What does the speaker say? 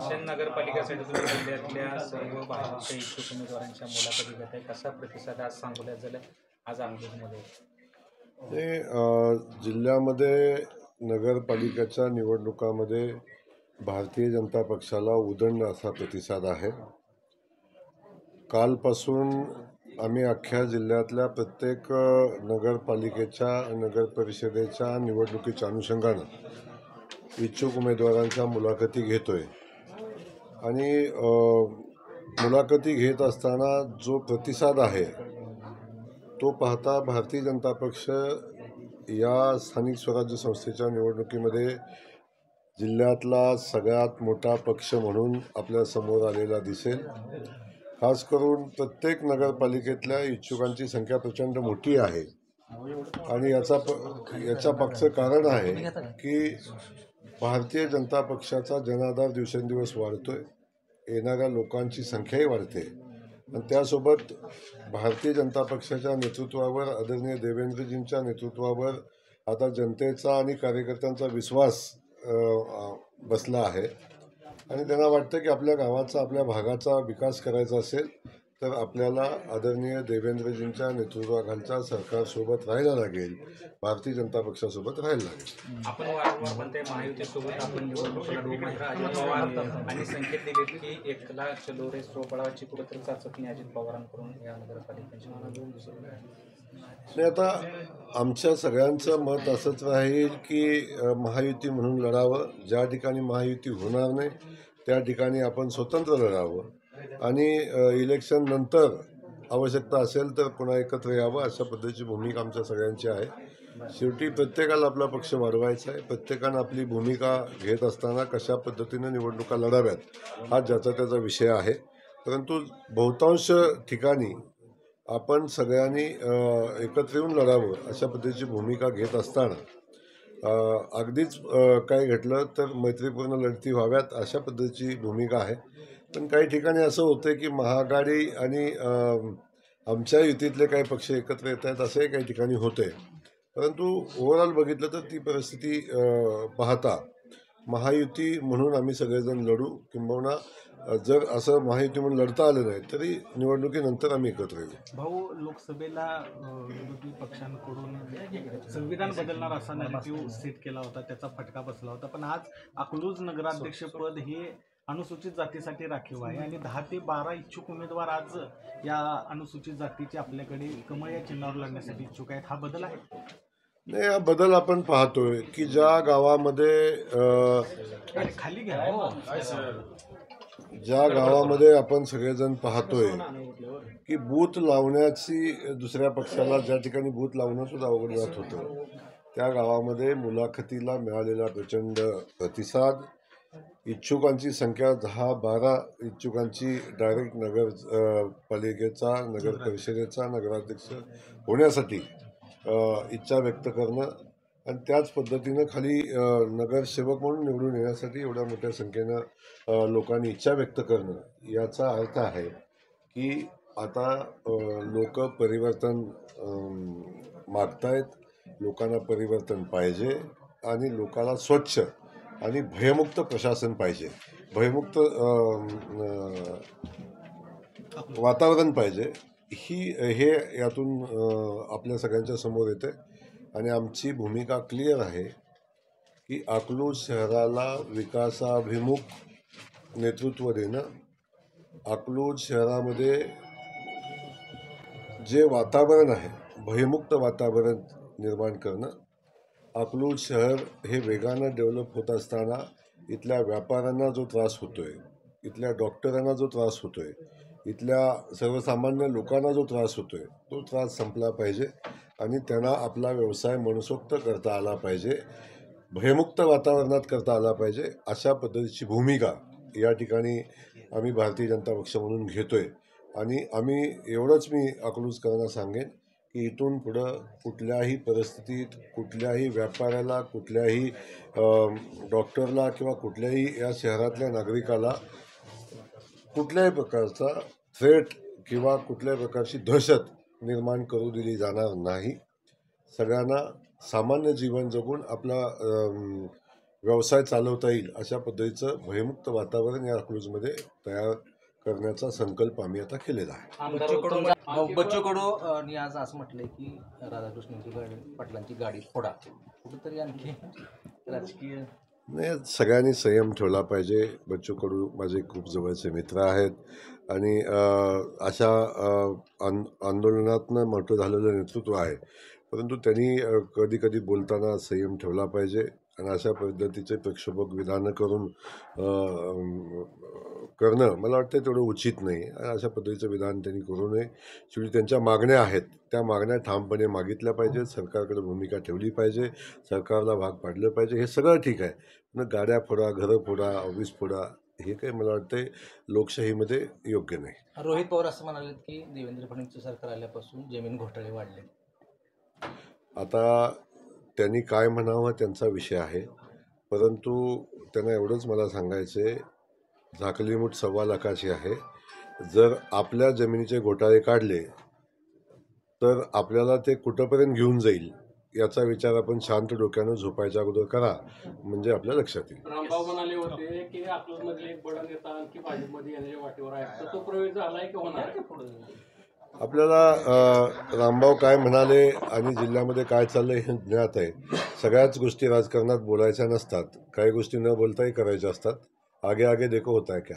किशन नगरपालिकेसाठी तुम्ही जिल्ह्यातल्या सर्व भाजपच्या इच्छुक उमेदवारांच्या मुलाखती घेत आहे. कसा प्रतिसाद आज सांगोल्यात झाला, आज अकलूजमध्ये? जिल्ह्यामध्ये नगरपालिकेच्या निवडणुकामध्ये भारतीय जनता पक्षाला उदंड असा प्रतिसाद आहे. कालपासून आम्ही अख्ख्या जिल्ह्यातल्या प्रत्येक नगरपालिकेच्या नगरपरिषदेच्या निवडणुकीच्या अनुषंगानं इच्छुक उमेदवारांच्या मुलाखती घेतोय आणि मुलाखती घेत असताना जो प्रतिसाद आहे तो पाहता भारतीय जनता पक्ष या स्थानिक स्वराज्य संस्थेच्या निवडणुकीमध्ये जिल्ह्यातला सगळ्यात मोठा पक्ष म्हणून आपल्या समोर आलेला दिसेल. खास करून प्रत्येक नगरपालिकेतल्या इच्छुकांची संख्या प्रचंड मोठी आहे आणि याच्या मागचं कारण आहे की भारतीय जनता पक्षाचा जनाधार दिवसेंदिवस वाढतोय, येणाऱ्या लोकांची संख्याही वाढते आणि त्यासोबत भारतीय जनता पक्षाच्या नेतृत्वावर, आदरणीय देवेंद्रजींच्या नेतृत्वावर आता जनतेचा आणि कार्यकर्त्यांचा विश्वास बसला आहे आणि त्यांना वाटतं की आपल्या गावाचा, आपल्या भागाचा विकास करायचा असेल तर आपल्याला आदरणीय देवेंद्रजींच्या नेतृत्वाखालच्या सरकारसोबत राहायला लागेल, भारतीय जनता पक्षासोबत राहायला लागेल. आपण वारंवार म्हणते महायुतीसोबत आपण निवडणूक लढवू, मात्र अजित पवार आणि संकेत दिलेत की एकला चलो रे स्वबळाची कुठेतरी चाचपणी अजित पवारांकडून या नगरपालिकेची. आता आमच्या सगळ्यांचं मत असंच राहील की महायुती म्हणून लढावं. ज्या ठिकाणी महायुती होणार नाही त्या ठिकाणी आपण स्वतंत्र लढावं आणि इलेक्शन नंतर आवश्यकता असेल तर पुन्हा एकत्र यावं, अशा पद्धतीची भूमिका आमच्या सगळ्यांची आहे. शेवटी प्रत्येकाला आपला पक्ष वाढवायचा आहे. प्रत्येकानं आपली भूमिका घेत असताना कशा पद्धतीनं निवडणुका लढाव्यात हा ज्याचा त्याचा विषय आहे. परंतु बहुतांश ठिकाणी आपण सगळ्यांनी एकत्र येऊन लढावं अशा पद्धतीची भूमिका घेत असताना अगदीच काय घडलं तर मैत्रीपूर्ण लढती व्हाव्यात अशा पद्धतीची भूमिका आहे. पण काही ठिकाणी असं होतं की महाआघाडी आणि आमच्या युतीतले काही पक्ष एकत्र येत आहेत असंही काही ठिकाणी होते. परंतु ओव्हरऑल बघितलं तर ती परिस्थिती पाहता महायुती म्हणून आम्ही सगळेजण लढू, किंबहुना जर असं महायुती म्हणून लढता आलं नाही तरी निवडणुकीनंतर आम्ही एकत्र येऊ. भाऊ, लोकसभेला विरोधी पक्षांकडून संविधान बदलणार असा नॅरेटिव्ह सेट केला होता, त्याचा फटका बसला होता. पण आज अकलूज नगराध्यक्षपद हे अनुसूचित जातीसाठी राखीव आहे आणि 10 ते 12 इच्छुक उमेदवार आज या अनुसूचित जातीचे आपल्याकडे कमळ या चिन्हावर लढण्यासाठी इच्छुक आहेत. हा बदल आहे? नाही, हा बदल आपण पाहतोय की ज्या गावामध्ये खाली घ्या ज्या गावामध्ये आपण सगळेजण पाहतोय की बूथ लावण्याची दुसऱ्या पक्षाला ज्या ठिकाणी बूथ लावणं सुद्धा अवघड जात होतं त्या गावामध्ये मुलाखतीला मिळालेला प्रचंड प्रतिसाद, इच्छुकांची संख्या 10-12 इच्छुकांची डायरेक्ट पालिकेचा, नगर परिषदेचा नगराध्यक्ष होण्यासाठी इच्छा व्यक्त करणं आणि त्याच पद्धतीनं खाली नगरसेवक म्हणून निवडून येण्यासाठी एवढ्या मोठ्या संख्येनं लोकांनी इच्छा व्यक्त करणं, याचा अर्थ आहे की आता लोक परिवर्तन मागतायत, लोकांना परिवर्तन पाहिजे आणि लोकांना स्वच्छ आणि भयमुक्त प्रशासन पाहिजे, भयमुक्त वातावरण पाहिजे. हे यातून आपल्या सगळ्यांच्या समोर येते आणि आमची भूमिका क्लिअर आहे की अकलूज शहराला विकासाभिमुख नेतृत्व देणं, अकलूज शहरामध्ये जे वातावरण आहे भयमुक्त वातावरण निर्माण करणं. अकलूज शहर हे वेगानं डेव्हलप होत असताना इथल्या व्यापाऱ्यांना जो त्रास होतोय, इथल्या डॉक्टरांना जो त्रास होतोय, इथल्या सर्वसामान्य लोकांना जो त्रास होतोय तो त्रास संपला पाहिजे आणि त्यांना आपला व्यवसाय मनसोक्त करता आला पाहिजे, भयमुक्त वातावरणात करता आला पाहिजे. अशा पद्धतीची भूमिका या ठिकाणी आम्ही भारतीय जनता पक्ष म्हणून घेतोय आणि आम्ही एवढंच मी अकलूजकरांना सांगेन की इथून पुढं कुठल्याही परिस्थितीत कुठल्याही व्यापाऱ्याला, कुठल्याही डॉक्टरला किंवा कुठल्याही या शहरातल्या नागरिकाला कुठल्याही प्रकारचा थ्रेट किंवा कुठल्याही प्रकारची दहशत निर्माण करू दिली जाणार नाही. सगळ्यांना सामान्य जीवन जगून आपला व्यवसाय चालवता येईल अशा पद्धतीचं भयमुक्त वातावरण या अकलूजमध्ये तयार करण्याचा संकल्प आम्ही आता केलेला आहे. बच्चू कडू आज असं म्हटलंय की राधाकृष्ण पाटलांची गाडी फोडा. कुठेतरी आणखी राजकीय नाही, सगळ्यांनी संयम ठेवला पाहिजे. बच्चू कडू माझे खूप जवळचे मित्र आहेत आणि अशा आंदोलनातनं मोठं झालेलं नेतृत्व आहे, परंतु त्यांनी कधी कधी बोलताना संयम ठेवला पाहिजे आणि अशा पद्धतीचे प्रक्षोभक विधानं करणं मला वाटतं तेवढं उचित नाही. अशा पद्धतीचं विधान त्यांनी करू नये. शेवटी त्यांच्या मागण्या आहेत, त्या मागण्या ठामपणे मागितल्या पाहिजेत, सरकारकडे भूमिका ठेवली पाहिजे, सरकारला भाग पाडलं पाहिजे. हे सगळं ठीक आहे, पण गाड्या फोडा, घरं फोडा, ऑफिस फोडा हे काही मला वाटतं लोकशाहीमध्ये योग्य नाही. रोहित पवार असं म्हणाले की देवेंद्र फडणवीस सरकार आल्यापासून जमीन घोटाळे वाढले. आता त्यांनी काय म्हणावं त्यांचा विषय आहे, परंतु त्यांना एवढंच मला सांगायचं आहे, झाकली मूठ 1.25 लाखाची आहे. जर आपल्या जमिनीचे घोटाळे काढले तर आपल्याला ते कुठंपर्यंत घेऊन जाईल याचा विचार आपण शांत डोक्यानं झोपायच्या अगोदर करा, म्हणजे आपल्या लक्षात येईल. रामभाऊ म्हणाले होते की अकलूजमधले एक बडा नेता आणखी भाजपमध्ये येण्याच्या वाटेवर आहे, तर तो प्रवेश झालाय की होणार आहे? आपल्याला रामभाऊ काय म्हणाले आणि जिल्ह्यामध्ये काय चाललंय हे ज्ञात आहे. सगळ्याच गोष्टी राजकारणात बोलायच्या नसतात, काही गोष्टी न बोलताही करायच्या असतात. आगे आगे देखो होता है क्या.